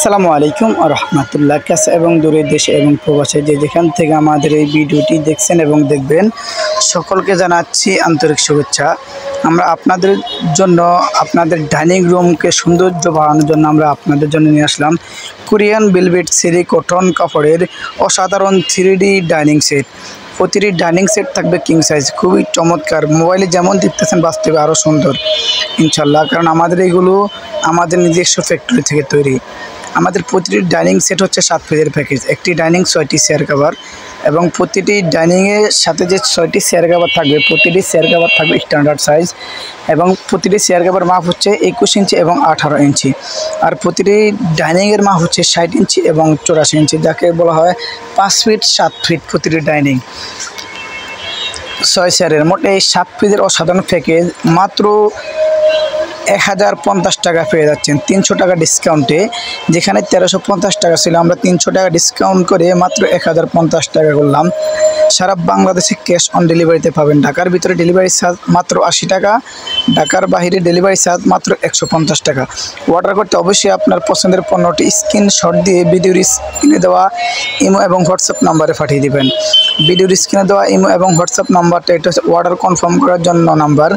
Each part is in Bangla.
আসসালামু আলাইকুম ওয়া রাহমাতুল্লাহ। কাছে এবং দূরে দেশে এবং প্রবাসে যে যেখান থেকে আমাদের এই ভিডিওটি দেখছেন এবং দেখবেন, সকলকে জানাচ্ছি আন্তরিক শুভেচ্ছা। আমরা আপনাদের জন্য আপনাদের ডাইনিং রুমকে সৌন্দর্য বাড়ানোর জন্য আমরা আপনাদের জন্য নিয়ে আসলাম কোরিয়ান ভেলভেট সেরি কটন কাপড়ের অসাধারণ 3D ডাইনিং সেট। প্রতিটি ডাইনিং সেট থাকবে কিং সাইজ, খুবই চমৎকার। মোবাইলে যেমন দেখতেছেন বাস্তবে আরও সুন্দর ইনশাল্লাহ, কারণ আমাদের এইগুলো আমাদের নিজস্ব ফ্যাক্টরি থেকে তৈরি। আমাদের প্রতিটি ডাইনিং সেট হচ্ছে 7 পিসের প্যাকেজ। একটি ডাইনিং 6টি চেয়ার কভার, এবং প্রতিটি ডাইনিংয়ের সাথে যে 6টি চেয়ার কভার থাকবে, প্রতিটি চেয়ার কভার থাকবে স্ট্যান্ডার্ড সাইজ, এবং প্রতিটি চেয়ার কভার মাপ হচ্ছে 21 ইঞ্চি এবং 18 ইঞ্চি। আর প্রতিটি ডাইনিংয়ের মাপ হচ্ছে 60 ইঞ্চি এবং 84 ইঞ্চি, যাকে বলা হয় 5 ফিট 7 ফিট প্রতিটি ডাইনিং 6 চেয়ারের। মোট এই 7 পিসের অসাধারণ প্যাকেজ মাত্র 1050 টাকা পেয়ে যাচ্ছেন 300 টাকা ডিসকাউন্টে। যেখানে 1350 টাকা ছিল, আমরা 300 টাকা ডিসকাউন্ট করে মাত্র 1050 টাকা করলাম। সারা বাংলাদেশে ক্যাশ অন ডেলিভারিতে পাবেন। ঢাকার ভিতরে ডেলিভারি চার্জ মাত্র 80 টাকা, ঢাকার বাইরে ডেলিভারি চার্জ মাত্র 150 টাকা। অর্ডার করতে অবশ্যই আপনার পছন্দের পণ্যটি স্ক্রিনশট দিয়ে ভিডিওর স্ক্রিনে দেওয়া ইমো এবং হোয়াটসঅ্যাপ নাম্বারে পাঠিয়ে দেবেন। ভিডিওর স্ক্রিনে দেওয়া ইমো এবং হোয়াটসঅ্যাপ নাম্বারটা এটা হচ্ছে অর্ডার কনফার্ম করার জন্য নাম্বার।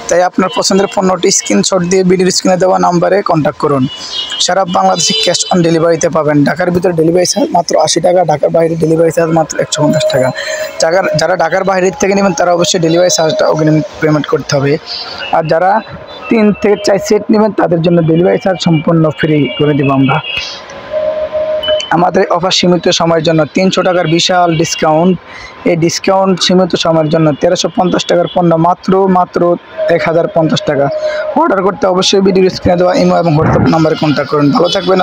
তাই আপনার পছন্দের পণ্যটি স্ক্রিনশট দিয়ে ভিডিওর স্ক্রিনে দেওয়া নাম্বারে কন্ট্যাক্ট করুন। সারা বাংলাদেশে ক্যাশ অন ডেলিভারিতে পাবেন। ঢাকার ভিতরে ডেলিভারি চার্জ মাত্র 80 টাকা, ঢাকার বাইরে ডেলিভারি চার্জ মাত্র 150 টাকা। যারা ঢাকার বাইরে থেকে নেবেন তারা অবশ্যই ডেলিভারি চার্জটা অগ্রিম পেমেন্ট করতে হবে। আর যারা 3 থেকে 4 সেট নেবেন তাদের জন্য ডেলিভারি চার্জ সম্পূর্ণ ফ্রি করে দেবো আমরা। আমাদের অফার সীমিত সময়ের জন্য 300 টাকার বিশাল ডিসকাউন্ট। এই ডিসকাউন্ট সীমিত সময়ের জন্য 1350 টাকার পণ্য মাত্র 1050 টাকা। অর্ডার করতে অবশ্যই ভিডিওর স্ক্রিনে দেওয়া ইমো এবং হোয়াটসঅ্যাপ নাম্বারে কন্ট্যাক্ট করুন। ভালো থাকবেন।